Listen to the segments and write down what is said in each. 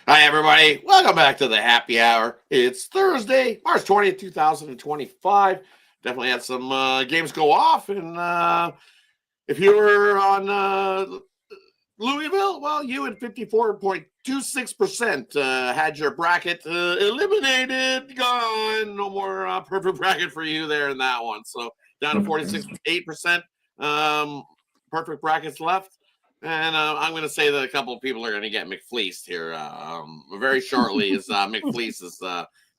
Hi, everybody. Welcome back to the Happy Hour. It's Thursday, March 20th, 2025. Definitely had some games go off. And if you were on Louisville, well, you at 54.26% had your bracket eliminated. Gone. No more perfect bracket for you there in that one. So down to 46.8%. Perfect brackets left. And I'm going to say that a couple of people are going to get McFleeced here very shortly as McFleece is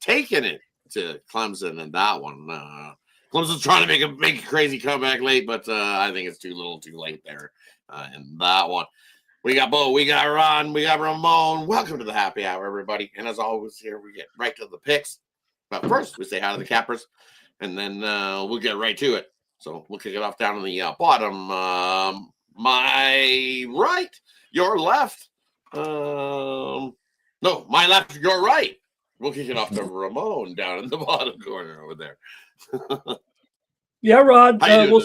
taking it to Clemson in that one. Clemson's trying to make a crazy comeback late, but I think it's too little too late there in that one. We got Bo, we got Ron, we got Ramon. Welcome to the Happy Hour, everybody. And as always, here we get right to the picks. But first, we say hi to the Cappers, and then we'll get right to it. So we'll kick it off down on the bottom. My right, your left. No, my left, your right. We'll kick it off to Ramon down in the bottom corner over there. Yeah, Rod. We'll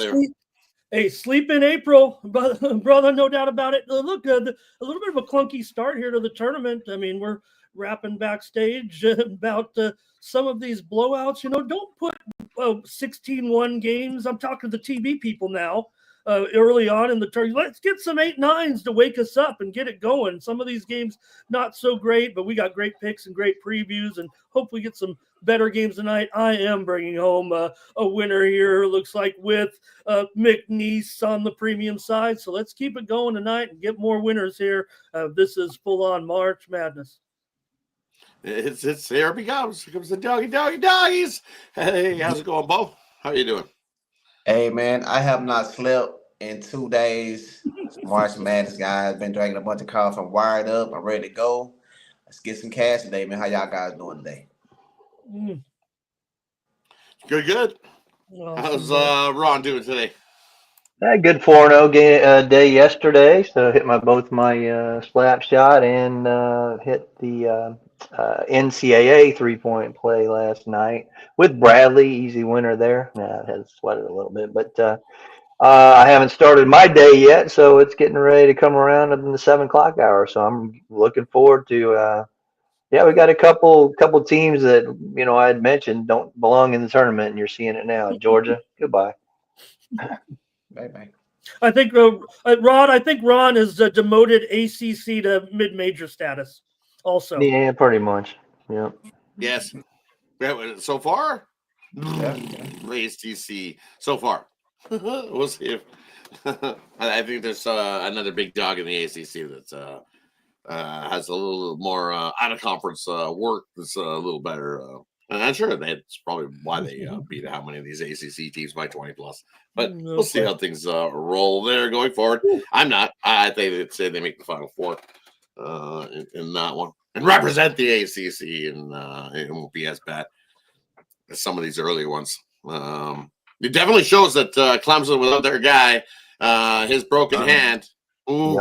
sleep in April, brother. No doubt about it. Look, a little bit of a clunky start here to the tournament. I mean, we're rapping backstage about some of these blowouts. You know, don't put 16-1 games. I'm talking to the TV people now. Early on in the tournament, let's get some 8-9s to wake us up and get it going. Some of these games not so great, but we got great picks and great previews, and hope we get some better games tonight. I am bringing home a winner here. Looks like with McNeese on the premium side. So let's keep it going tonight and get more winners here. This is full on March Madness. It's here it comes. Here comes the doggies. Hey, how's it going, Bo? How you doing? Hey, man, I have not slept in 2 days. March Madness, guys. Been drinking a bunch of coffee. I'm wired up. I'm ready to go. Let's get some cash today, man. How y'all guys doing today? Good. How's Ron doing today? I had good 4-0 day yesterday, so hit both my slap shot and hit the NCAA 3-point play last night with Bradley. Easy winner there. I had sweated a little bit, but I haven't started my day yet, so it's getting ready to come around in the 7 o'clock hour. So I'm looking forward to. Yeah, we got a couple teams that I had mentioned don't belong in the tournament, and you're seeing it now. Georgia, goodbye. Bye. I think Rod. I think Ron is demoted ACC to mid-major status. Also, yeah, pretty much. Yeah. Yes. So far, Yeah. ACC. So far, we'll see if I think there's another big dog in the ACC that has a little more out of conference work that's a little better. And I'm sure that's probably why they beat how many of these ACC teams by 20 plus. But we'll see how things roll there going forward. I'm not. I think they'd say they make the Final Four in that one and represent the ACC, and it won't be as bad as some of these earlier ones. It definitely shows that Clemson, without their guy, his broken hand. Ooh,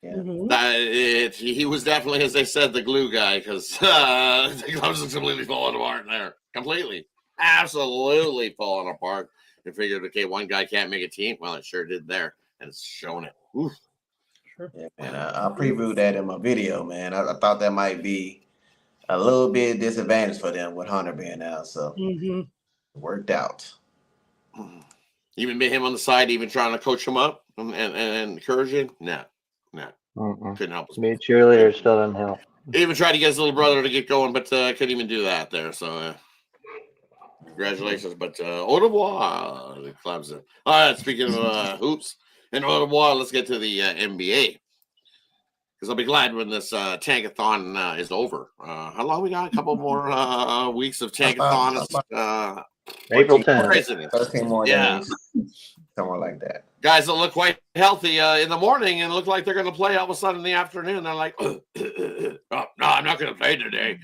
he was definitely, as they said, the glue guy, because Clemson's completely falling apart there. Completely. Absolutely falling apart. They figured, okay, one guy can't make a team. Well, it sure did there, and it's showing it. Oof. Sure. Yeah, man, I previewed that in my video, man. I thought that might be a little bit disadvantage for them with Hunter being out, so it worked out. Even him on the side, even trying to coach him up and encourage him? No. Couldn't help us. Be a cheerleader still doesn't help. He even tried to get his little brother to get going, but couldn't even do that there. So congratulations. But au revoir, Clemson. All right, speaking of hoops and au revoir, let's get to the NBA. Because I'll be glad when this tankathon is over. How long we got? A couple more weeks of tankathon. April 10th. 13 more days. Somewhere like that. Guys that look quite healthy in the morning and look like they're going to play all of a sudden in the afternoon. They're like, oh, no, I'm not going to play today.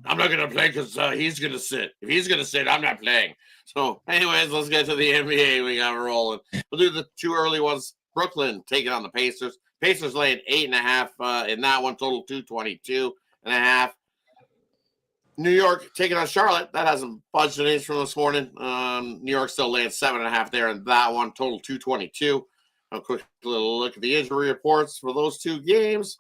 I'm not going to play because he's going to sit. If he's going to sit, I'm not playing. So anyways, let's get to the NBA. We got rolling. We'll do the two early ones. Brooklyn taking on the Pacers. Pacers laying 8.5 in that one, total 222.5. New York taking on Charlotte. That hasn't budged an inch from this morning. New York still laying 7.5 there in that one, total 222. A quick little look at the injury reports for those two games.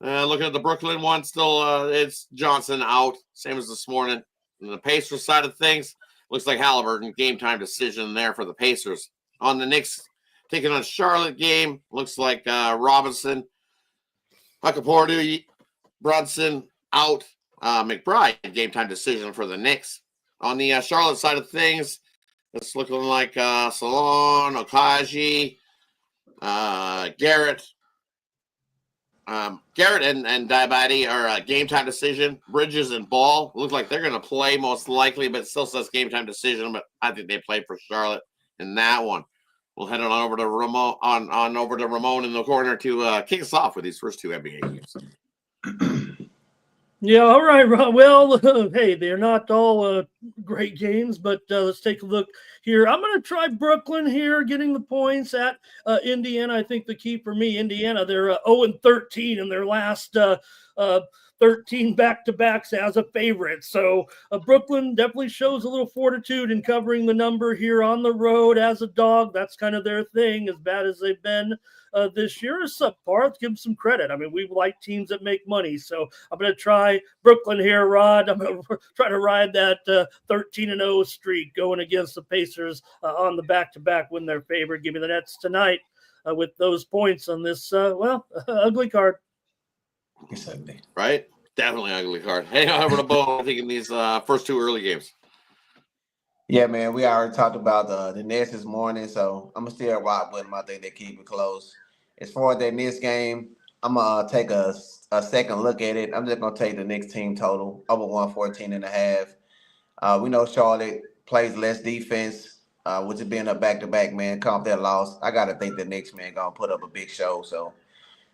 Looking at the Brooklyn one, still it's Johnson out, same as this morning. On the Pacers side of things, looks like Halliburton, game time decision there for the Pacers. On the Knicks, taking on Charlotte game, looks like Robinson, Huckaportu, Brunson out, McBride, game time decision for the Knicks. On the Charlotte side of things, it's looking like Salon, Okaji, Garrett. Garrett and Diabati are a game time decision. Bridges and Ball look like they're going to play most likely, but it still says game time decision. But I think they played for Charlotte in that one. We'll head on over to Ramon over to Ramon in the corner to kick us off with these first two NBA games. Yeah, all right, Ron. Well, hey, they're not all great games, but let's take a look here. I'm going to try Brooklyn here, getting the points at Indiana. I think the key for me, Indiana, they're 0-13 in their last 13 back-to-backs as a favorite. So Brooklyn definitely shows a little fortitude in covering the number here on the road as a dog. That's kind of their thing, as bad as they've been this year. Is subpar. Let's give them some credit. I mean, we like teams that make money. So I'm going to try Brooklyn here, Rod. I'm going to try to ride that 13-0 streak going against the Pacers on the back-to-back when they're favored. Give me the Nets tonight with those points on this, ugly card. Right? Definitely ugly card. Hey, over to Bo, I think in these first two early games. Yeah, man, we already talked about the Nets this morning, so I'm going to still rock with them. I think they keep it close. As far as that Nets game, I'm going to take a second look at it. I'm just going to take the Knicks team total over 114.5. We know Charlotte plays less defense, which is being a back-to-back, man. Come off that loss. I got to think the Knicks, man, going to put up a big show. So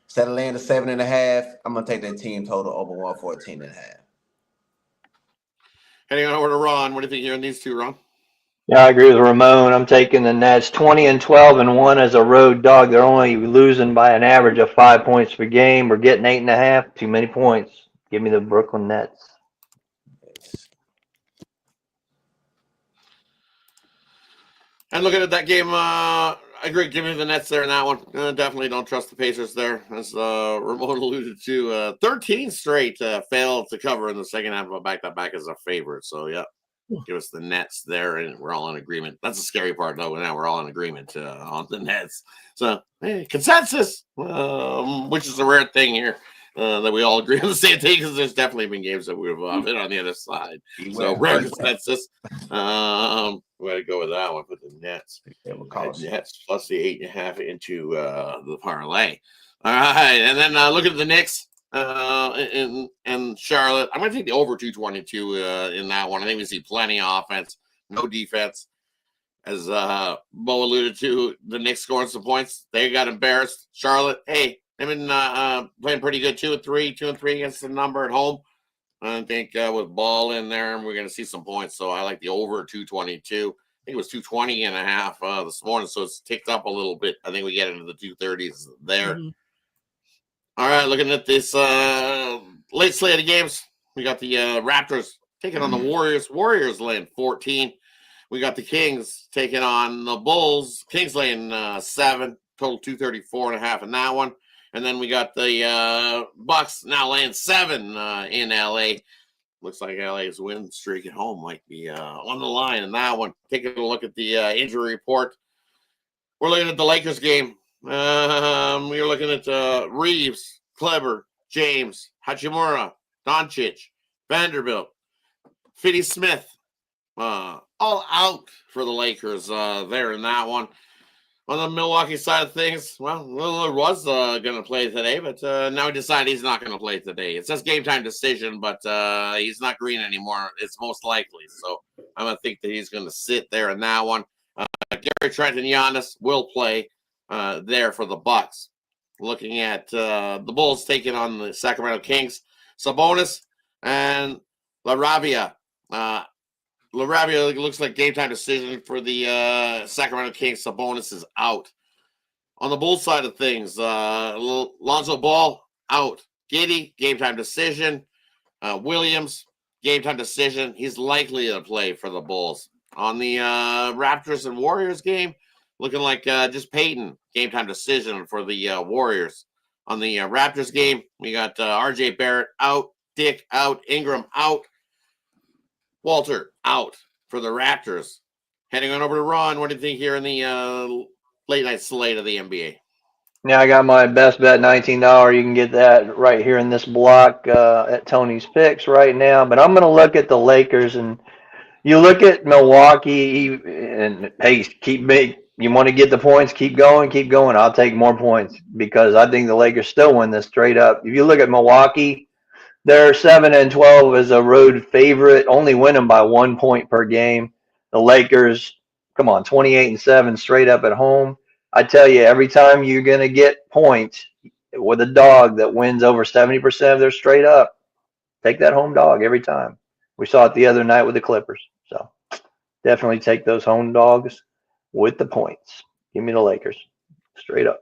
instead of laying the 7.5, I'm going to take that team total over 114.5. Heading on over to Ron. What do you think here in these two, Ron? Yeah, I agree with Ramon. I'm taking the Nets 20-12-1 as a road dog. They're only losing by an average of 5 points per game. We're getting 8.5. Too many points. Give me the Brooklyn Nets. And looking at that game, I agree. Give me the Nets there in that one. Definitely don't trust the Pacers there, as Ramon alluded to. 13 straight failed to cover in the second half of a back-to-back as a favorite. So, yeah. Give us the Nets there, and we're all in agreement. That's the scary part, though. Now we're all in agreement on the Nets. So, hey, consensus, which is a rare thing here, that we all agree on the same thing, because there's definitely been games that we've been on the other side. So, rare consensus. We're going to go with that one. Put the Nets. Nets plus the 8.5 into the parlay. All right, and then look at the Knicks. In Charlotte, I'm going to take the over 222 in that one. I think we see plenty of offense, no defense. As Bo alluded to, the Knicks scoring some points. They got embarrassed. Charlotte, hey, they've been playing pretty good, 2-3 against the number at home. I think with Ball in there, we're going to see some points. So I like the over 222. I think it was 220.5 this morning, so it's ticked up a little bit. I think we get into the 230s there. Mm-hmm. All right, looking at this late slate of games, we got the Raptors taking on the Warriors. Warriors laying 14. We got the Kings taking on the Bulls. Kings laying 7, total 234.5 in that one. And then we got the Bucks now laying 7 in LA. Looks like LA's win streak at home might be on the line in that one. Taking a look at the injury report. We're looking at the Lakers game. We're looking at Reeves, Kleber, James, Hachimura, Doncic, Vanderbilt, Finney Smith, all out for the Lakers there in that one. On the Milwaukee side of things, well, Lillard was going to play today, but now he decided he's not going to play today. It says game time decision, but he's not green anymore. It's most likely. So I'm going to think that he's going to sit there in that one. Gary Trent and Giannis will play there for the Bucks. Looking at the Bulls taking on the Sacramento Kings, Sabonis and LaRavia. LaRavia looks like game time decision for the Sacramento Kings. Sabonis is out. On the Bulls side of things, Lonzo Ball out. Giddey, game time decision. Williams, game time decision. He's likely to play for the Bulls. On the Raptors and Warriors game, looking like just Peyton, game time decision for the Warriors. On the Raptors game, we got R.J. Barrett out, Dick out, Ingram out, Walter out for the Raptors. Heading on over to Ron, what do you think here in the late night slate of the NBA? Now I got my best bet, $19. You can get that right here in this block at Tony's Picks right now. But I'm going to look at the Lakers, and you look at Milwaukee, and hey, you want to get the points, keep going. I'll take more points because I think the Lakers still win this straight up. If you look at Milwaukee, they're 7-12 as a road favorite, only winning by 1 point per game. The Lakers, come on, 28-7 straight up at home. I tell you, every time you're going to get points with a dog that wins over 70% of their straight up, take that home dog every time. We saw it the other night with the Clippers. So definitely take those home dogs with the points. Give me the Lakers straight up.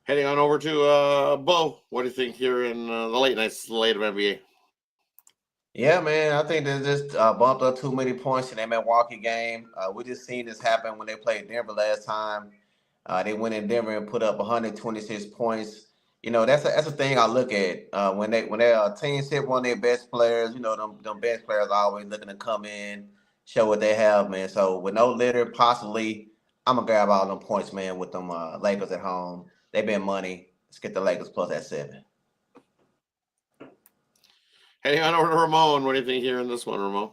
Heading on over to Bo. What do you think here in the late night slate of NBA? Yeah, man, I think they just bumped up too many points in that Milwaukee game. We just seen this happen when they played Denver last time. They went in Denver and put up 126 points. You know, that's a thing I look at when their team sit one of their best players. You know, them best players are always looking to come in, show what they have, man. So with no litter, possibly, I'm gonna grab all them points, man, with them Lakers at home. They've been money. Let's get the Lakers plus that 7. Heading on over to Ramon. What do you think here in this one, Ramon?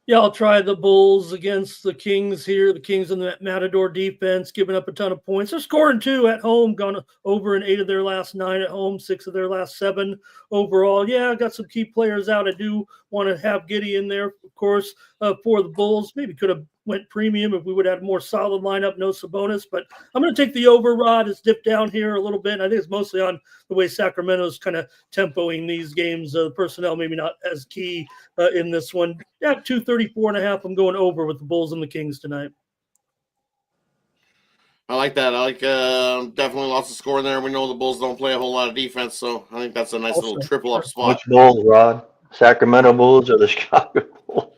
Yeah, I'll try the Bulls against the Kings here. The Kings in the Matador defense, giving up a ton of points. They're scoring 2 at home, gone over in 8 of their last 9 at home, 6 of their last 7 overall. Yeah, I got some key players out. I do want to have Giddey in there, of course, for the Bulls. Maybe could have went premium if we would have had a more solid lineup, no Sabonis. But I'm going to take the over. Rod has dipped down here a little bit. And I think it's mostly on the way Sacramento's kind of tempoing these games. The personnel maybe not as key in this one. Yeah, 234.5. I'm going over with the Bulls and the Kings tonight. I like that. I like definitely lots of score in there. We know the Bulls don't play a whole lot of defense, so I think that's a nice little triple up spot. Which Bulls, Rod? Sacramento Bulls or the Chicago Bulls?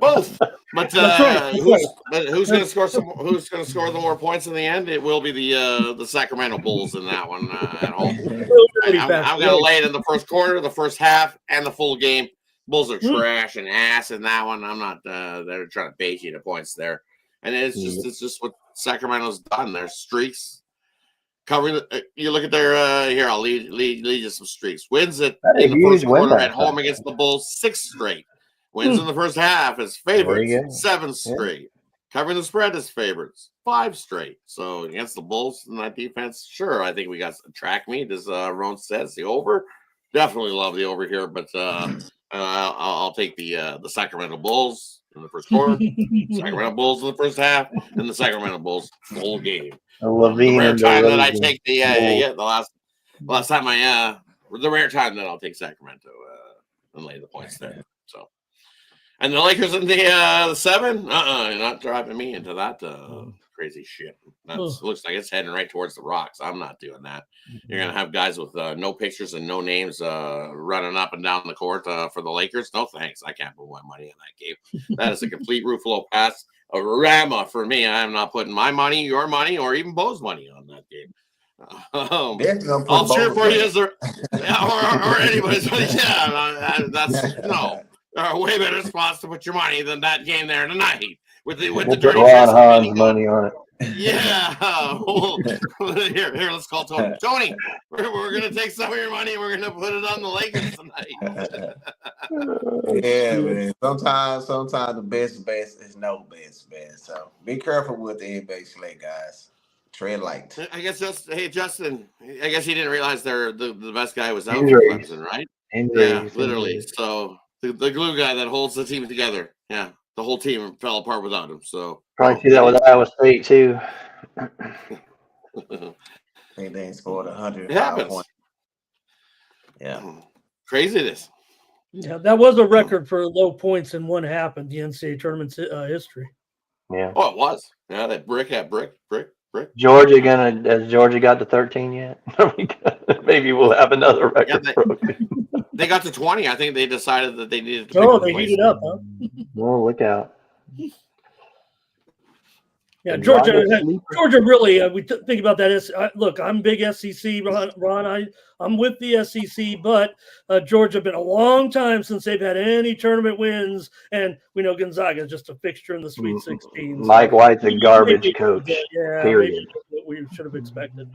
Both. But right. who's going to score Who's going to score the more points in the end? It will be the Sacramento Bulls in that one at home. I'm going to lay it in the first quarter, the first half, and the full game. Bulls are trash and ass in that one. I'm not. They're trying to bait you to points there, and it's just what Sacramento's done. Their streaks covering. You look at their here. I'll lead you some streaks. Wins in the first quarter at home against the Bulls, 6 straight. Wins in the first half as favorites, 7 straight. Covering the spread as favorites, 5 straight. So against the Bulls in that defense, sure, I think we got some track meet, as Ron says. The over, definitely love the over here, but I'll take the Sacramento Bulls in the first quarter, Sacramento Bulls in the first half, and the Sacramento Bulls full game. The rare time that I take the last time the rare time that I'll take Sacramento and lay the points there. So. And the Lakers in the 7? You're not driving me into that crazy shit. Looks like it's heading right towards the rocks. I'm not doing that. You're going to have guys with no pictures and no names running up and down the court for the Lakers. No thanks. I can't put my money in that game. That is a complete Ruffalo pass. A Rama for me. I'm not putting my money, your money, or even Bo's money on that game. I'll cheer for you or anybody's money. Yeah, that's no. There are way better spots to put your money than that game there tonight with the dirty Han's money on it. Yeah. Here, let's call Tony. Tony, we're gonna take some of your money and we're gonna put it on the Lakers tonight. Yeah, man. Sometimes the best is no best. So be careful with the NBA slate, guys. Tread light. I guess Justin. I guess he didn't realize the best guy was out for Clemson, right? Yeah, literally. So. The glue guy that holds the team together. Yeah, the whole team fell apart without him. So probably see that with Iowa State too. They scored 100. It happens. Points. Yeah, craziness. Yeah, that was a record for low points in one half in the NCAA tournament's history. Yeah. Oh, it was. Yeah, that brick. Has Georgia got to 13 yet? Maybe we'll have another record. Yeah, they got to 20. I think they decided that they needed to. Oh, they heated up, huh? Well, look out. Yeah, Gonzaga Georgia. sleeper. Georgia really. We think about that. Look, I'm big SEC, Ron. I'm with the SEC, but Georgia been a long time since they've had any tournament wins, and we know Gonzaga is just a fixture in the Sweet 16. Mike So White's a garbage maybe, coach. maybe Period. what we should have expected.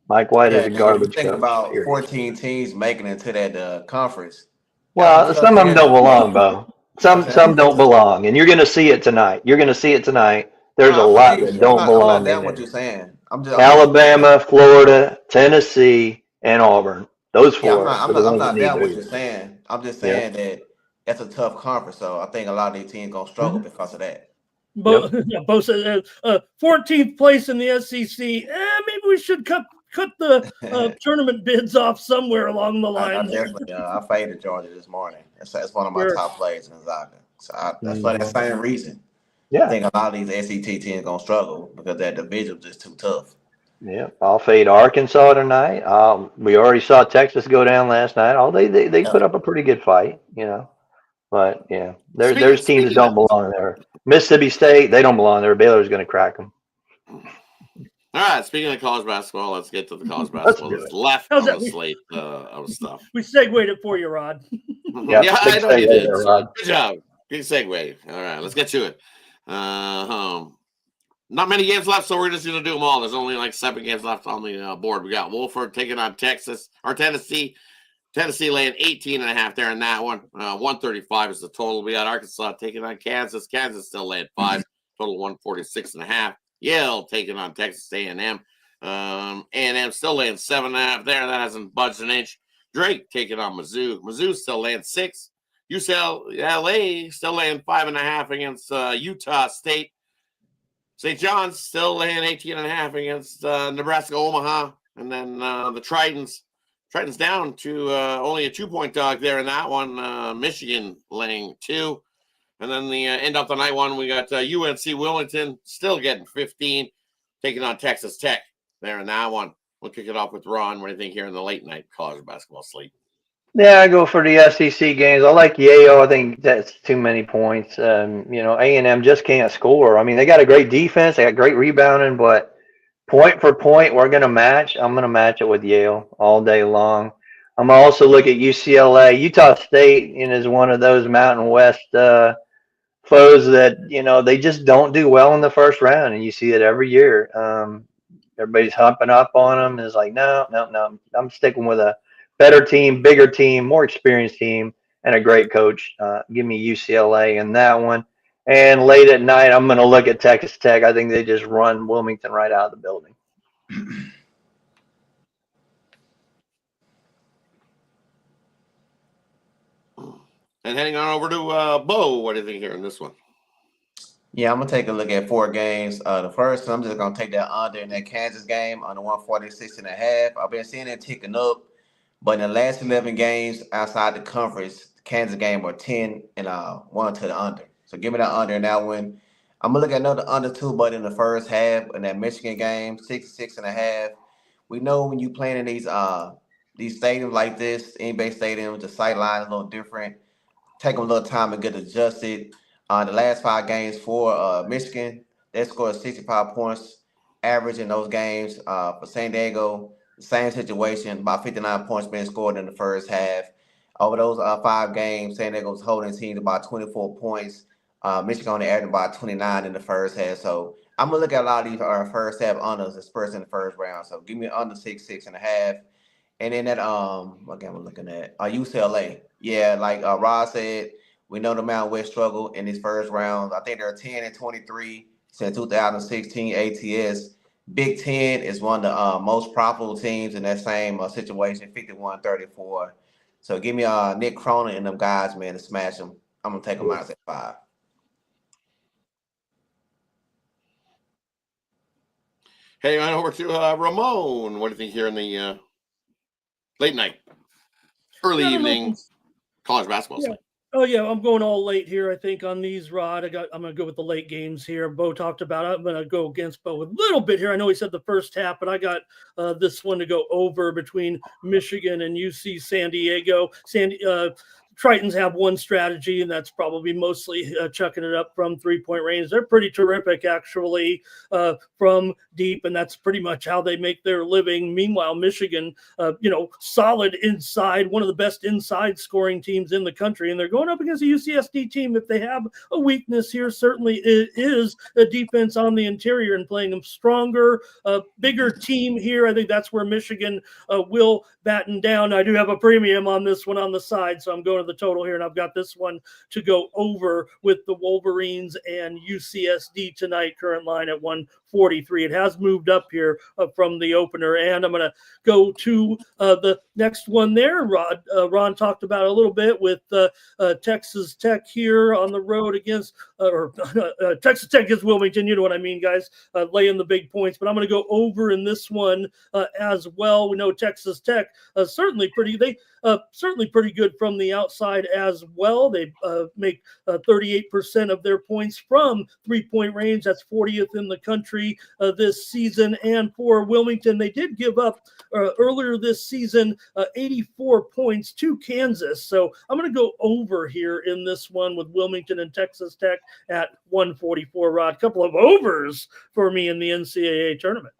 Mike White is Yeah, a and when you garbage think coach. about Period. 14 teams making it to that conference, Well, because some of them don't belong, Bo. what's Some that? don't belong, and you're going to see it tonight. You're going to see it tonight. No, There's a I lot feel that you. don't I'm not belong in down what there. you're saying. I'm just Alabama, Florida, Tennessee, and Auburn. Those yeah, four are the I'm ones that not need down to what be you're there. saying. I'm just Yeah. saying that that's a tough conference. So I think a lot of these teams gonna struggle because of that. Both 14th place in the SEC. Maybe we should cut the tournament bids off somewhere along the I line. definitely I faded Georgia this morning. That's one of my Sure. top plays in Gonzaga. So that's for that same reason. I Yeah. think a lot of these SEC teams gonna struggle because that division is just too tough. Yeah. I'll fade Arkansas tonight. We already saw Texas go down last night. They put up a pretty good fight, But yeah, there's teams that Speaking don't of, belong there. Mississippi State, they don't belong there. Baylor's going to crack them. all right. Speaking of college basketball, let's get to the college Let's basketball do that's it. left How's on that? the slate of stuff. We segued it for you, Rod. Yeah, Yeah, big I know you segue did. there, So Rod. good job. Good segue. All right, let's get to it. Not many games left, so we're just going to do them all. There's only like 7 games left on the board. We got Wolford taking on Tennessee. Tennessee laying 18.5 there in that one. 135 is the total. We got Arkansas taking on Kansas. Kansas still laying 5. Total 146.5. Yale taking on Texas A&M. A&M still laying 7.5 there. That hasn't budged an inch. Drake taking on Mizzou. Mizzou still laying 6. UCLA still laying 5.5 against Utah State. St. John's still laying 18.5 against Nebraska Omaha. And then the Tritons down to only a 2-point dog there in that one. Michigan laying 2. And then the end of the night one, we got UNC Wilmington still getting 15, taking on Texas Tech there in that one. We'll kick it off with Ron. What do you think here in the late night college basketball slate? Yeah, I go for the SEC games. I like Yale. I think that's too many points. A&M just can't score. I mean, they got a great defense. They got great rebounding, but point for point, we're going to match. I'm going to match it with Yale all day long. I'm going to also look at UCLA. Utah State is one of those Mountain West foes that, they just don't do well in the first round, and you see it every year. Everybody's humping up on them. It's like, no. I'm sticking with a better team, bigger team, more experienced team, and a great coach. Give me UCLA in that one. And late at night, I'm going to look at Texas Tech. I think they just run Wilmington right out of the building. And heading on over to Bo, what do you think here in this one? Yeah, I'm gonna take a look at 4 games. The first, I'm just gonna take that under in that Kansas game on the 146.5. I've been seeing it ticking up, but in the last 11 games outside the conference, the Kansas game are 10 and 1 to the under. So give me that under in that one. I'm gonna look at another under too, but in the first half in that Michigan game, 6.5. We know when you playing in these stadiums like this, NBA stadiums, the sight line is a little different. Take them a little time to get adjusted. The last 5 games for Michigan, they scored 65 points average in those games. For San Diego, the same situation, about 59 points being scored in the first half. Over those 5 games, San Diego was holding teams about 24 points. Michigan only averaged about 29 in the first half. So I'm gonna look at a lot of these first half unders, especially in the first round. So give me under 6.5. And then that what game I'm looking at? UCLA. Yeah, like Rod said, we know the Mountain West struggle in these first rounds. I think they're 10-23 since 2016 ATS. Big Ten is one of the most profitable teams in that same situation, 51-34. So give me Nick Cronin and them guys, man, to smash them. I'm gonna take them out at 5. Heading on over to Ramon. What do you think here in the late night, early evening college basketball slate? Oh yeah, I'm going all late here. I think on these, Rod. I'm going to go with the late games here. Bo talked about it. I'm going to go against Bo a little bit here. I know he said the first half, but I got this one to go over between Michigan and UC San Diego. Tritons have one strategy, and that's probably mostly chucking it up from 3-point range. They're pretty terrific, actually, from deep, and that's pretty much how they make their living. Meanwhile, Michigan, solid inside, one of the best inside scoring teams in the country, and they're going up against a UCSD team. If they have a weakness here, certainly it is a defense on the interior and playing them stronger, bigger team here. I think that's where Michigan will batten down. I do have a premium on this one on the side, so I'm going to the total here, and I've got this one to go over with the Wolverines and UCSD tonight. Current line at 143. It has moved up here from the opener, and I'm going to go to the next one there. Ron talked about a little bit with Texas Tech here on the road against Texas Tech against Wilmington. You know what I mean, guys, laying the big points. But I'm going to go over in this one as well. We know Texas Tech certainly pretty good from the outside as well. They make 38% of their points from 3-point range. That's 40th in the country this season. And for Wilmington, they did give up earlier this season 84 points to Kansas. So I'm going to go over here in this one with Wilmington and Texas Tech at 144. Rod, couple of overs for me in the NCAA tournament.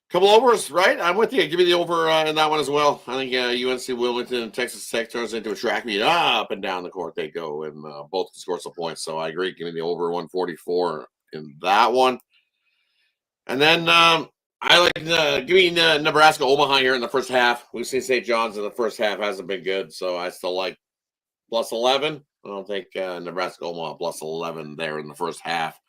Couple overs, right? I'm with you. Give me the over in that one as well. I think UNC Wilmington and Texas Tech turns into a track meet. Up and down the court they go, and both can score some points. So I agree. Give me the over 144 in that one. And then I like give me Nebraska Omaha here in the first half. We've seen St. John's in the first half hasn't been good, so I still like plus 11. I don't think Nebraska Omaha plus 11 there in the first half.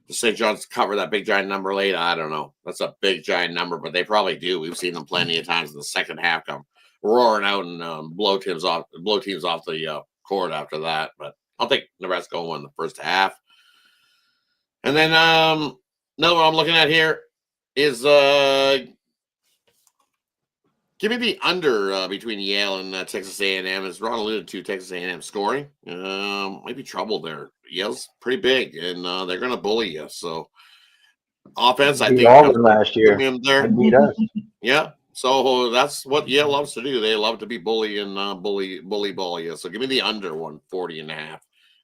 The St. John's cover that big giant number late. I don't know. That's a big giant number, but they probably do. We've seen them plenty of times in the second half come roaring out and blow teams off the court after that. But I'll take Nebraska Omaha in the first half. And then another one I'm looking at here is give me the under between Yale and Texas A&M. As Ron alluded to, Texas A&M scoring might be trouble there. Yale's pretty big, and they're going to bully you. So offense, I think, Auburn last year. There. Beat us. Yeah. So that's what Yale loves to do. They love to be bully and bully ball you. So give me the under 140.5.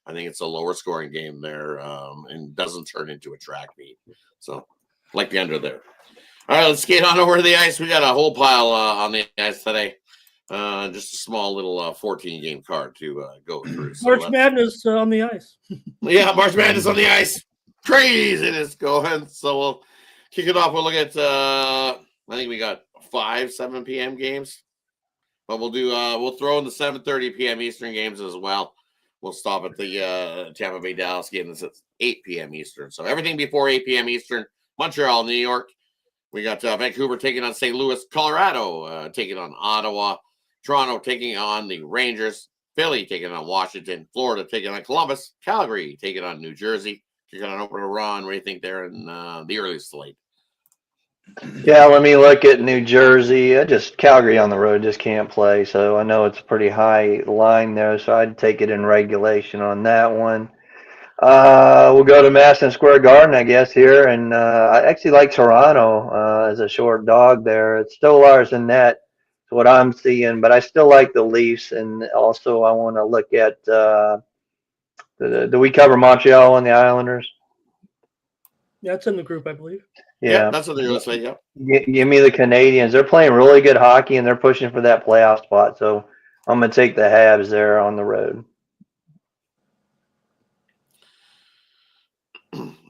I think it's a lower scoring game there and doesn't turn into a track meet. So like the under there. All right, let's skate on over to the ice. We got a whole pile on the ice today. Just a small little 14-game card to go through. So March Madness on the ice. Yeah, March Madness on the ice. Craziness going. So we'll kick it off. We'll look at, I think we got 5 7 p.m. games. But we'll throw in the 7:30 p.m. Eastern games as well. We'll stop at the Tampa Bay Dallas game that's at 8 p.m. Eastern. So everything before 8 p.m. Eastern. Montreal, New York. We got Vancouver taking on St. Louis, Colorado taking on Ottawa, Toronto taking on the Rangers, Philly taking on Washington, Florida taking on Columbus, Calgary taking on New Jersey. You're going to over to Ron. What do you think there in the early slate? Yeah, let me look at New Jersey. Calgary on the road just can't play, so I know it's a pretty high line there, so I'd take it in regulation on that one. We'll go to Madison Square Garden, I guess, here, and I actually like Toronto as a short dog there. It's Stolarz in net, is what I'm seeing, but I still like the Leafs, and also I want to look at do we cover Montreal and the Islanders? Yeah, it's in the group, I believe. Yeah, that's what they're going to say. Yeah. Give me the Canadians. They're playing really good hockey, and they're pushing for that playoff spot, so I'm going to take the Habs there on the road.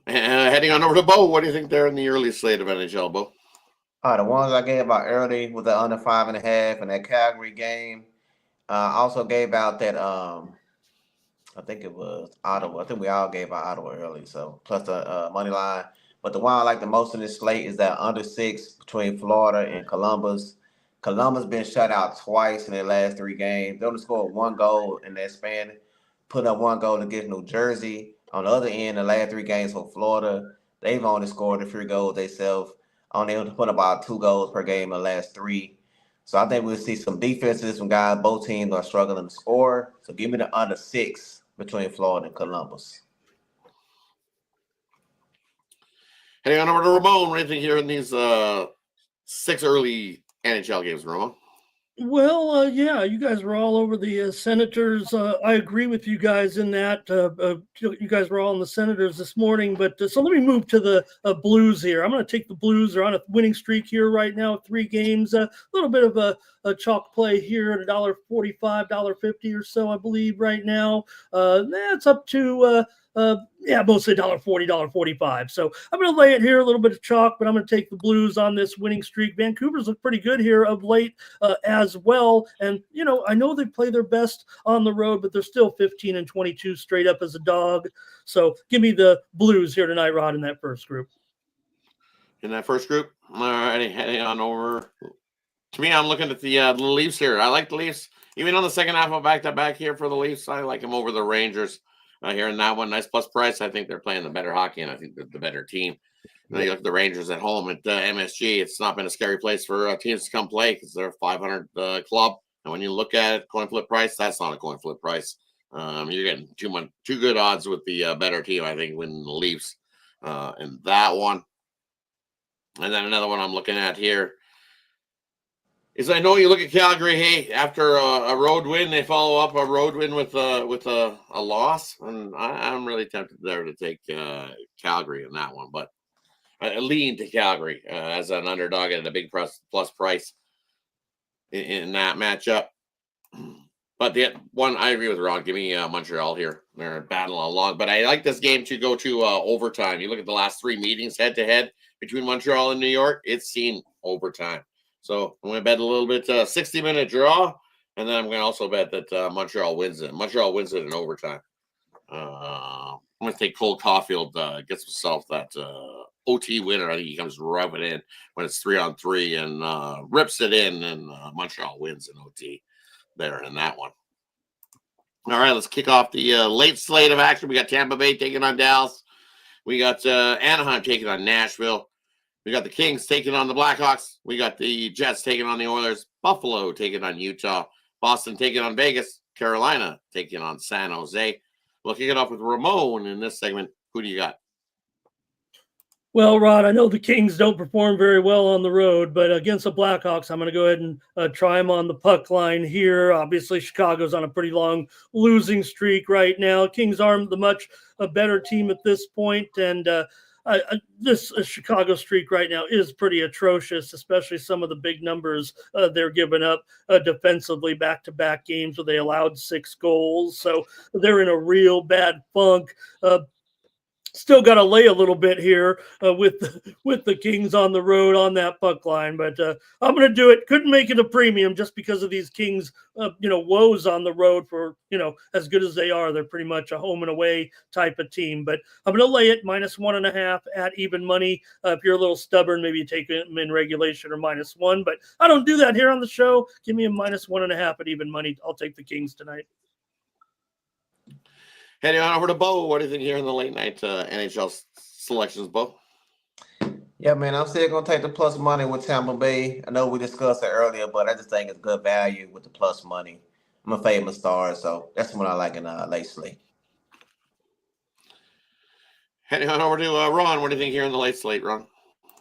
Heading on over to Bo, what do you think there in the early slate of NHL, Bo? The ones I gave out early with the under 5.5 and that Calgary game. I also gave out that I think it was Ottawa. I think we all gave out Ottawa early, so plus the money line. But the one I like the most in this slate is that under 6 between Florida and Columbus. Columbus been shut out twice in their last 3 games. They only scored 1 goal in that span, put up 1 goal against New Jersey. On the other end, the last 3 games for Florida, they've only scored 3 goals themselves. Only able to put about 2 goals per game in the last 3. So I think we'll see some defenses from guys. Both teams are struggling to score. So give me the under 6 between Florida and Columbus. Heading on over to Ramon. What do you think here in these 6 early NHL games, Ramon? Yeah, you guys were all over the Senators. I agree with you guys in that. You guys were all in the Senators this morning. But so let me move to the Blues here. I'm going to take the Blues. They're on a winning streak here right now, 3 games. A little bit of a chalk play here at $1.45, $1.50 or so, I believe, right now. That's up to mostly $1.40, $1.45. So I'm going to lay it here, a little bit of chalk, but I'm going to take the Blues on this winning streak. Vancouver's looked pretty good here of late as well. And, I know they play their best on the road, but they're still 15-22 straight up as a dog. So give me the Blues here tonight, Rod, in that first group. In that first group? All righty, heading on over. To me, I'm looking at the Leafs here. I like the Leafs. Even on the second half of back-to-back here for the Leafs, I like them over the Rangers. Here in that one, nice plus price. I think they're playing the better hockey, and I think they're the better team. And then you look at the Rangers at home at MSG. It's not been a scary place for teams to come play because they're a 500 club. And when you look at it, coin flip price, that's not a coin flip price. You're getting too good odds with the better team, I think, winning the Leafs in that one. And then another one I'm looking at here is I know you look at Calgary. Hey, after a road win, they follow up a road win with a loss, and I'm really tempted there to take Calgary in that one. But I lean to Calgary as an underdog at a big plus price in that matchup. But the one I agree with Ron. Give me Montreal here. They're battling along, but I like this game to go to overtime. You look at the last 3 meetings head to head between Montreal and New York. It's seen overtime. So I'm going to bet a little bit 60-minute draw, and then I'm going to also bet that Montreal wins it. Montreal wins it in overtime. I'm going to take Cole Caulfield, gets himself that OT winner. I think he comes rubbing in when it's 3-on-3 and rips it in, and Montreal wins in OT there in that one. All right, let's kick off the late slate of action. We got Tampa Bay taking on Dallas. We got Anaheim taking on Nashville. We got the Kings taking on the Blackhawks. We got the Jets taking on the Oilers. Buffalo taking on Utah. Boston taking on Vegas. Carolina taking on San Jose. We'll kick it off with Ramon in this segment. Who do you got? Well, Rod, I know the Kings don't perform very well on the road, but against the Blackhawks, I'm going to go ahead and try them on the puck line here. Obviously, Chicago's on a pretty long losing streak right now. Kings are the much better team at this point, and this Chicago streak right now is pretty atrocious, especially some of the big numbers they're giving up defensively back-to-back games where they allowed 6 goals. So they're in a real bad funk. Still got to lay a little bit here with the Kings on the road on that puck line, but I'm going to do it. Couldn't make it a premium just because of these Kings, woes on the road for, as good as they are. They're pretty much a home and away type of team, but I'm going to lay it -1.5 at even money. If you're a little stubborn, maybe you take them in regulation or -1, but I don't do that here on the show. Give me a -1.5 at even money. I'll take the Kings tonight. Heading on over to Bo. What do you think here in the late night NHL selections, Bo? Yeah, man, I'm still going to take the plus money with Tampa Bay. I know we discussed it earlier, but I just think it's good value with the plus money. I'm a favorite star, so that's what I like in late slate. Heading on over to Ron. What do you think here in the late slate, Ron?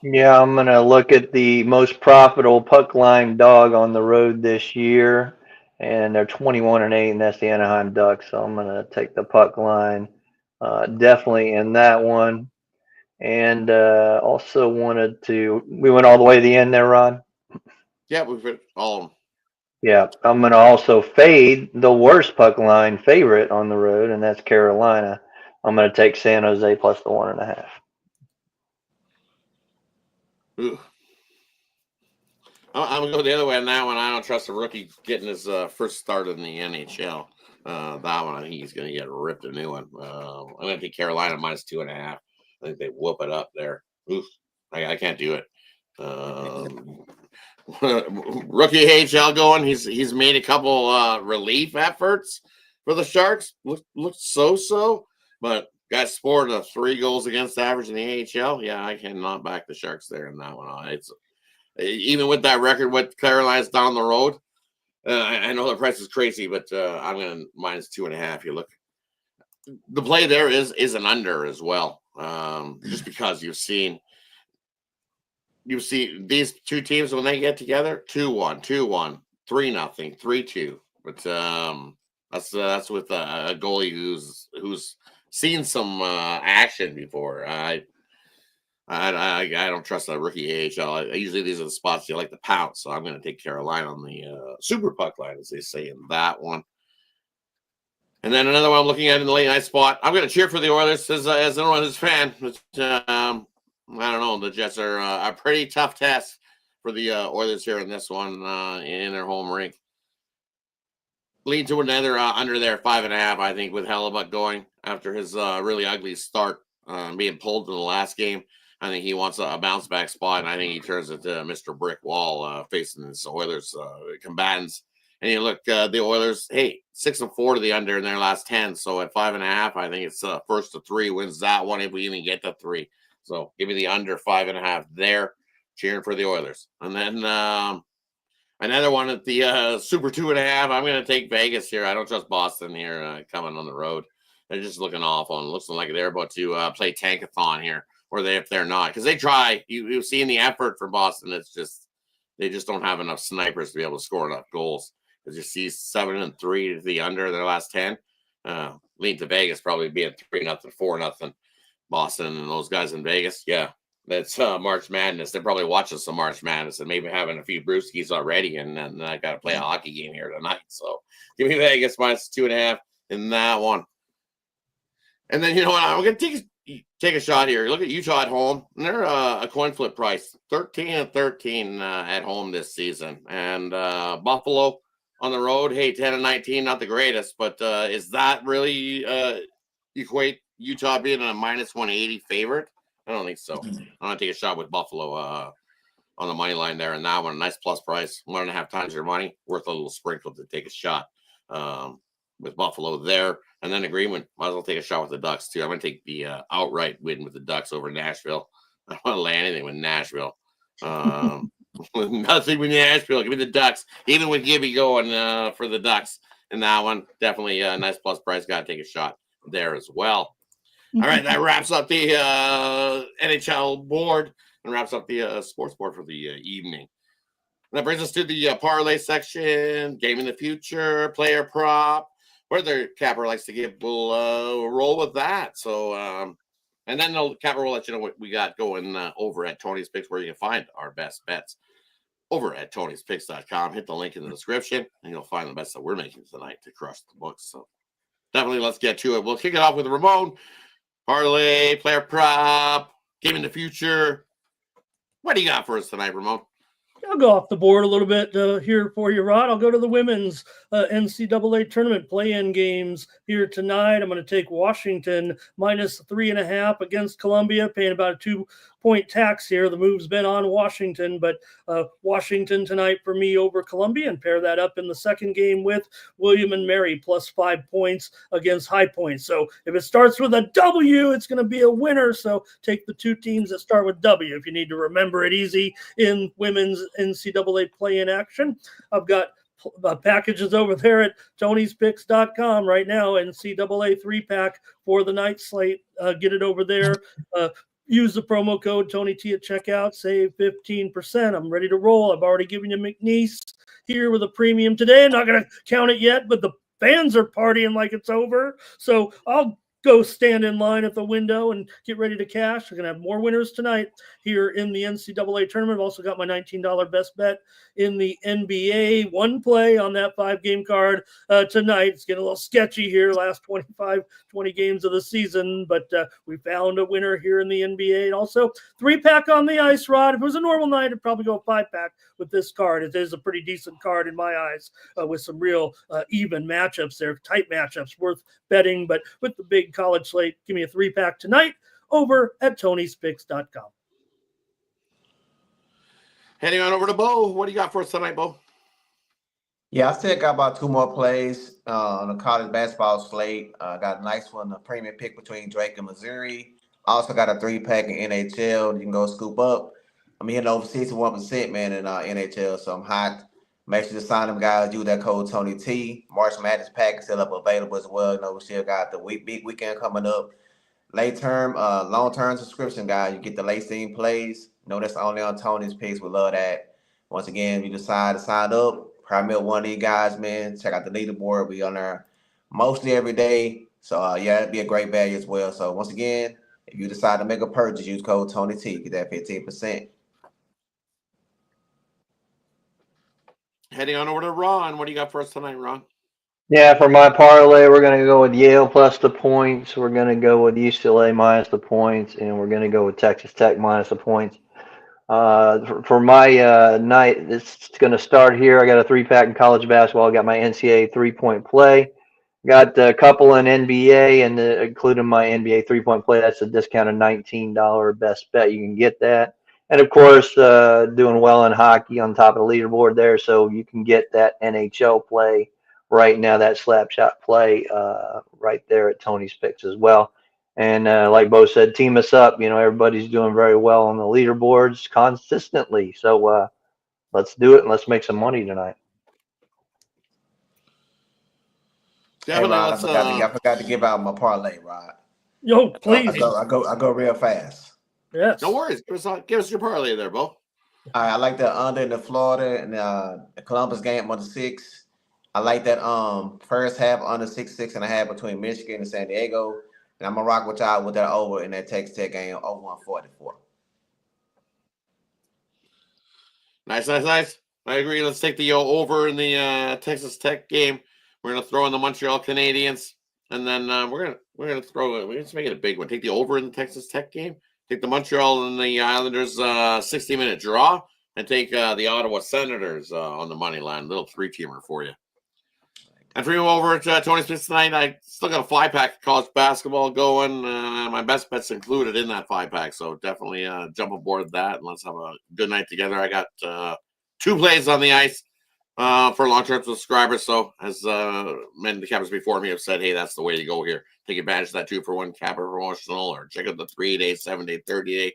Yeah, I'm going to look at the most profitable puck line dog on the road this year. And they're 21-8, and that's the Anaheim Ducks. So I'm going to take the puck line definitely in that one. And also we went all the way to the end there, Ron? Yeah, we've hit all of them. Yeah, I'm going to also fade the worst puck line favorite on the road, and that's Carolina. I'm going to take San Jose plus the 1.5. Ooh. I'm going to go the other way on that one. I don't trust a rookie getting his first start in the NHL. That one, I think he's going to get ripped a new one. I'm going to take Carolina -2.5. I think they whoop it up there. Oof, I can't do it. Rookie AHL going. He's made a couple relief efforts for the Sharks. Looks so, but got scored 3 goals against average in the AHL. Yeah, I cannot back the Sharks there in that one. It's even with that record, what Carolina's down the road. I know the price is crazy, but I'm going to -2.5. You look, the play there is an under as well, just because you've seen these two teams when they get together 2-1, 3-0, 3-2. But that's with a goalie who's seen some action before. I don't trust a rookie AHL. Usually these are the spots you like to pounce, so I'm going to take Carolina on the super puck line, as they say in that one. And then another one I'm looking at in the late night spot. I'm going to cheer for the Oilers as an Oilers fan. But, I don't know. The Jets are a pretty tough test for the Oilers here in this one in their home rink. Lead to another under there, 5.5, I think, with Hellebuck going after his really ugly start, being pulled in the last game. I think he wants a bounce back spot, and I think he turns it to Mr. Brick Wall facing his Oilers combatants. And you look, the Oilers, 6-4 to the under in their last 10. So at 5.5, I think it's first to 3 wins that one if we even get to 3. So give me the under 5.5 there, cheering for the Oilers. And then another one at the super 2.5. I'm going to take Vegas here. I don't trust Boston here coming on the road. They're just looking awful and looks like they're about to play tankathon here, or if they're not, because they try. You've seen the effort for Boston. It's just they just don't have enough snipers to be able to score enough goals. As you see, 7-3 to the under their last 10. Lead to Vegas probably being 3-0, 4-0. Boston and those guys in Vegas, yeah, that's March Madness. They're probably watching some March Madness and maybe having a few brewskis already, and then I got to play a hockey game here tonight. So give me Vegas minus 2.5 in that one. And then you know what? I'm going to take a shot here. Look at Utah at home. And they're a coin flip price, 13-13 at home this season, and Buffalo on the road, 10-19, not the greatest, but is that really equate Utah being a minus 180 favorite? I don't think so. I'm going to take a shot with Buffalo on the money line there, and that one, a nice plus price, 1.5 times your money, worth a little sprinkle to take a shot with Buffalo there. And then agreement, might as well take a shot with the Ducks too. I'm going to take the outright win with the Ducks over Nashville. I don't want to land anything with Nashville. Nothing with Nashville. Give me the Ducks. Even with Gibby going for the Ducks in that one, definitely a nice plus price. Got to take a shot there as well. All right, that wraps up the NHL board and wraps up the sports board for the evening. And that brings us to the parlay section, game in the future, player prop. Whether Capper likes to give, we'll roll with that. So, and then Capper will let you know what we got going over at Tony's Picks, where you can find our best bets over at Tony'sPicks.com. Hit the link in the description, and you'll find the bets that we're making tonight to crush the books. So definitely let's get to it. We'll kick it off with Ramon. Parlay, player prop, game in the future. What do you got for us tonight, Ramon? I'll go off the board a little bit here for you, Rod. I'll go to the women's NCAA tournament play-in games here tonight. I'm going to take Washington minus 3.5 against Columbia, paying about a 2-point tax here. The move's been on Washington, but Washington tonight for me over Columbia, and pair that up in the second game with William and Mary plus 5 points against High Point. So if it starts with a W, it's going to be a winner. So take the two teams that start with W if you need to remember it easy in women's NCAA play-in action. I've got packages over there at Tony'sPicks.com right now. NCAA 3-pack for the night slate. Get it over there. Use the promo code Tony T at checkout. Save 15%. I'm ready to roll. I've already given you McNeese here with a premium today. I'm not going to count it yet, but the fans are partying like it's over. So I'll go stand in line at the window and get ready to cash. We're going to have more winners tonight here in the NCAA tournament. I've also got my $19 best bet in the NBA. One play on that 5-game card tonight. It's getting a little sketchy here, last 20 games of the season, but we found a winner here in the NBA. And also 3-pack on the ice, Rod. If it was a normal night, it'd probably go a 5-pack with this card. It is a pretty decent card in my eyes with some real even matchups there, tight matchups worth betting, but with the big college slate, give me a 3-pack tonight over at Tony'sPicks.com. Heading on over to Bo. What do you got for us tonight, Bo? Yeah, I still got about 2 more plays on the college basketball slate. Got a nice one, a premium pick between Drake and Missouri. Also got a 3-pack in NHL. You can go scoop up. I'm hitting over 61%, man, in NHL, so I'm hot. Make sure to sign them guys. Use that code Tony T. March Madness pack is still up available as well. You know, we still got the big weekend coming up. Late term, long term subscription, guys. You get the late scene plays. You know, that's only on Tony's Picks. We love that. Once again, if you decide to sign up, probably met one of these guys, man. Check out the leaderboard. We on there mostly every day. So, yeah, it'd be a great value as well. So, once again, if you decide to make a purchase, use code Tony T. Get that 15%. Heading on over to Ron. What do you got for us tonight, Ron? Yeah, for my parlay, we're going to go with Yale plus the points. We're going to go with UCLA minus the points, and we're going to go with Texas Tech minus the points. For my night, it's going to start here. I got a 3-pack in college basketball. I got my NCAA 3-point play. Got a couple in NBA, and including my NBA 3-point play. That's a discounted $19 best bet. You can get that. And of course, doing well in hockey on top of the leaderboard there, so you can get that NHL play right now, that slap shot play right there at Tony's Picks as well. And like Bo said, team us up. Everybody's doing very well on the leaderboards consistently. So let's do it and let's make some money tonight. Definitely. Hey, Rod, I forgot to give out my parlay, Rod. Yo, please. I go real fast. Yes. No worries. Give us your parlay there, Bo. All right, I like the under in the Florida and the Columbus game under 6. I like that first half under 6.5 between Michigan and San Diego. And I'm gonna rock with y'all with that over in that Texas Tech game, 144. Nice. I agree. Let's take the over in the Texas Tech game. We're gonna throw in the Montreal Canadiens, and then we're gonna just make it a big one. Take the over in the Texas Tech game. Take the Montreal and the Islanders 60-minute draw, and take the Ottawa Senators on the money line. Little 3-teamer for you. And for you over at Tony's Picks tonight, I still got a 5-pack of college basketball going. My best bets included in that 5-pack, so definitely jump aboard that and let's have a good night together. I got 2 plays on the ice for long-term subscribers. So as many of the cappers before me have said, hey, that's the way to go here. Take advantage of that 2-for-1 capper promotional, or check out the 3-day, 7-day, 30-day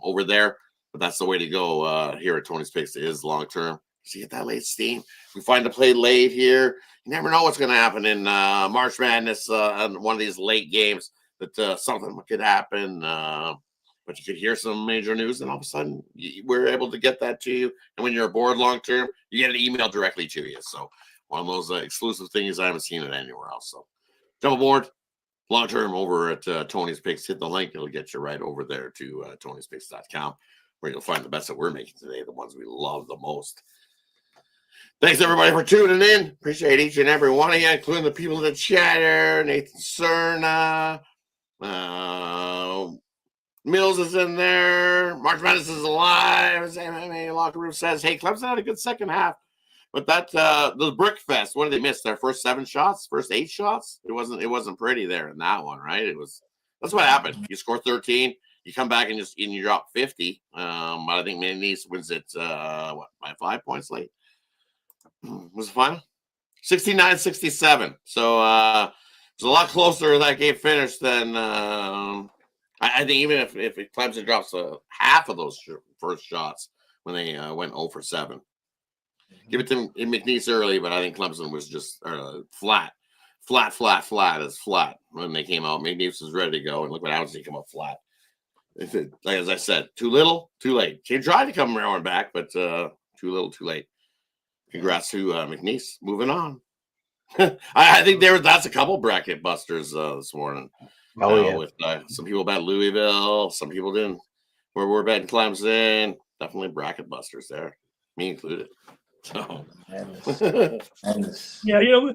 over there. But that's the way to go here at Tony's Picks. It is long-term. So you get that late steam. We find a play late here. You never know what's going to happen in March Madness on one of these late games that something could happen. But you could hear some major news, and all of a sudden we're able to get that to you. And when you're aboard long-term, you get an email directly to you. So one of those exclusive things I haven't seen it anywhere else. So jump aboard long-term over at Tony's Picks. Hit the link. It'll get you right over there to Tony'sPicks.com, where you'll find the bets that we're making today, the ones we love the most. Thanks, everybody, for tuning in. Appreciate each and every one of you, including the people in the chat here. Nathan Cerna. Mills is in there. March Madness is alive. MMA Locker Room says, hey, Clemson had a good second half. But that the Brick Fest, what did they miss? Their first 7 shots, first 8 shots? It wasn't pretty there in that one, right? That's what happened. You score 13, you come back and you drop 50. But I think McNeese wins it by 5 points late. Was the final? 69-67. So it was a lot closer that game finished than I think even if Clemson drops half of those first shots when they went 0 for 7. Give it to McNeese early, but I think Clemson was just flat as flat when they came out. McNeese was ready to go, and look what happens when you come up flat. As I said, too little, too late. They tried to come round back, but too little, too late. Congrats to McNeese. Moving on. I think that's a couple bracket busters this morning. Oh, yeah. With some people bet Louisville, some people didn't. We're betting Clemson. Definitely bracket busters there, me included. So. Yeah,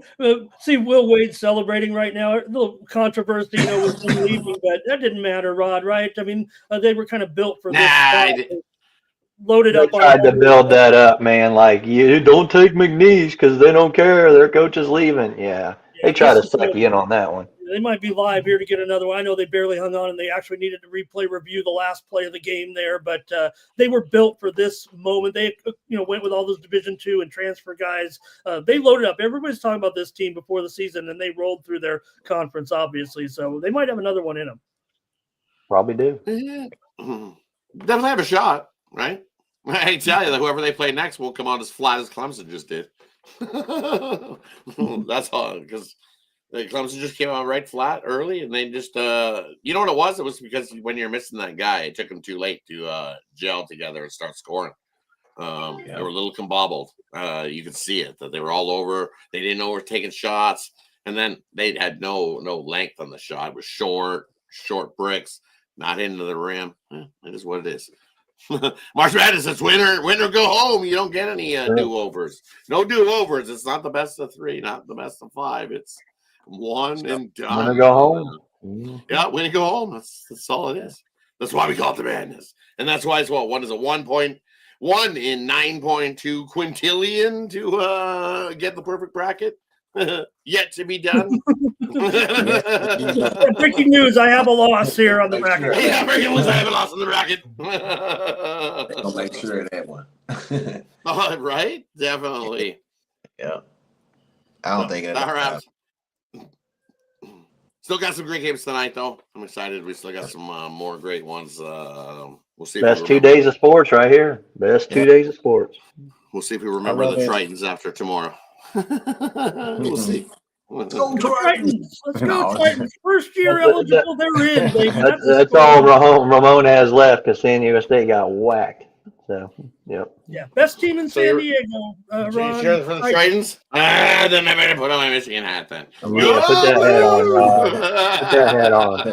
see Will Wade celebrating right now. A little controversy, with him leaving, but that didn't matter, Rod. Right? I mean, they were kind of built for this. Loaded up. Tried to build that up, man. Like, you don't take McNeese because they don't care. Their coach is leaving. Yeah, they try to suck you in on that one. They might be live here to get another one. I know they barely hung on, and they actually needed to review the last play of the game there. But they were built for this moment. They, went with all those Division II and transfer guys. They loaded up. Everybody's talking about this team before the season, and they rolled through their conference, obviously. So they might have another one in them. Probably do. Definitely have a shot, right? I tell you that whoever they play next won't come out as flat as Clemson just did. That's all, because Clemson just came out right flat early, and they just you know what it was? It was because when you're missing that guy, it took them too late to gel together and start scoring. They were a little combobbled. You could see it that they were all over. They didn't know we were taking shots, and then they had no length on the shot. It was short bricks, not into the rim. It is what it is. March Madness, it's winner go home. You don't get any do-overs. No do-overs. It's not the best of 3, not the best of 5. It's one and done. Winner go home. Yeah, win and go home. That's all it is. That's why we call it the madness. And that's why it's one is a 1.1 in 9.2 quintillion to get the perfect bracket. Yet to be done. Breaking news, I have a loss here on the bracket. Yeah, breaking news, I have a loss on the bracket. I'll make sure of that one. Right? Definitely. Yeah. I don't think it. All right. Still got some great games tonight, though. I'm excited. We still got some more great ones. We'll see. Best 2 days of sports right here. Best 2 days of sports. We'll see if we remember the Tritons after tomorrow. We'll see. Let's go Tritons. Let's go Tritons. First year eligible, they're in, baby. That's all Ramon has left because San Diego State got whacked. So, yep. Yeah, best team in San Diego. Ron. Cheering for the Tritons? Then I better put on my Michigan hat then. Yeah, put that hat on, Ron. Put that hat on.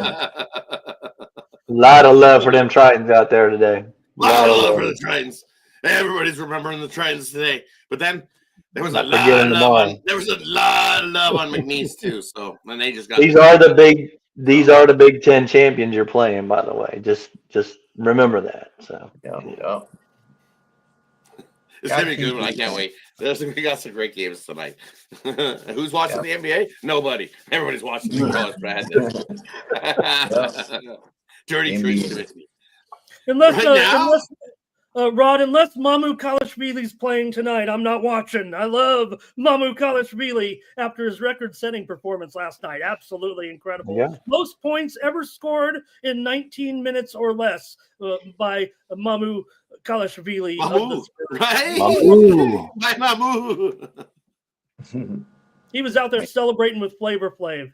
A lot of love for them Tritons out there today. A lot of love for the Tritons. Everybody's remembering the Tritons today. But then there was a lot of love on McNeese too. So and they just got these are the Big Ten champions you're playing, by the way. Just remember that. So yeah. It's gonna be a good one. I can't wait. We got some great games tonight. Who's watching the NBA? Nobody. Everybody's watching the college madness. Dirty tricks. Unless Mamu Kalashvili's playing tonight, I'm not watching. I love Mamu Kalashvili after his record-setting performance last night. Absolutely incredible. Yeah. Most points ever scored in 19 minutes or less by Mamu Kalashvili. Mamu, right? Mamu. By Mamu. He was out there celebrating with Flavor Flav.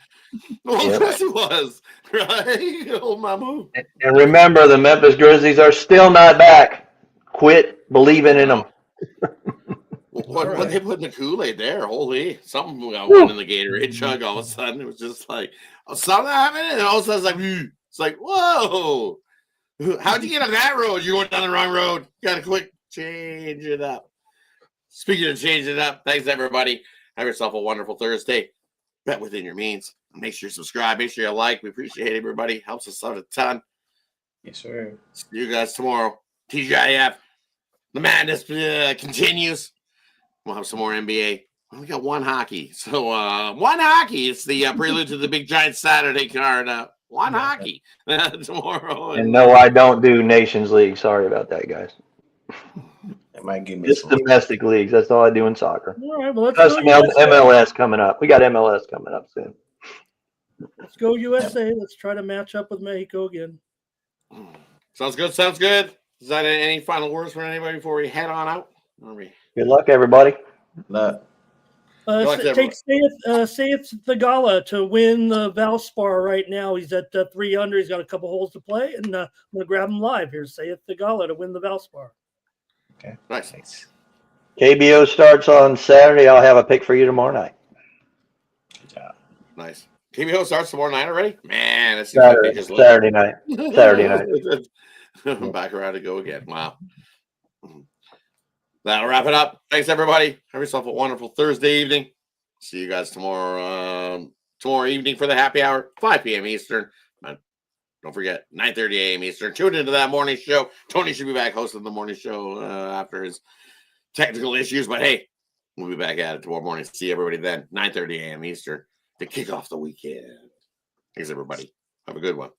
Well, of course he was, right? Old Mamu. And remember, the Memphis Grizzlies are still not back. Quit believing in them. What they put in the Kool-Aid there? Holy, something got one in the Gatorade chug. All of a sudden, it was just like something happened, and all of a sudden, it's like whoa! How'd you get on that road? You're going down the wrong road. Got to quick change it up. Speaking of changing it up, thanks everybody. Have yourself a wonderful Thursday. Bet within your means. Make sure you subscribe. Make sure you like. We appreciate everybody. Helps us out a ton. Yes, sir. See you guys tomorrow. TGIF. The madness continues. We'll have some more NBA. We got one hockey. So one hockey. It's the prelude to the big giant Saturday card. One hockey tomorrow. And no, I don't do Nations League. Sorry about that, guys. It might give me just domestic leagues. That's all I do in soccer. All right, well, let's go MLS coming up. We got MLS coming up soon. Let's go USA. Let's try to match up with Mexico again. Sounds good. Sounds good. Is that any final words from anybody before we head on out? Good luck, everybody. Luck. Take Saith Thagala to win the Valspar right now. He's at 300. He's got a couple holes to play, and I'm going to grab him live here. Saith Thagala to win the Valspar. Okay. Nice. KBO starts on Saturday. I'll have a pick for you tomorrow night. Good job. Nice. KBO starts tomorrow night already? Man, it's Saturday night. Saturday night. Back around to go again. Wow. That'll wrap it up. Thanks, everybody. Have yourself a wonderful Thursday evening. See you guys tomorrow evening for the happy hour, 5 p.m. Eastern. Don't forget, 9:30 a.m. Eastern. Tune into that morning show. Tony should be back hosting the morning show after his technical issues. But, hey, we'll be back at it tomorrow morning. See everybody then, 9:30 a.m. Eastern, to kick off the weekend. Thanks, everybody. Have a good one.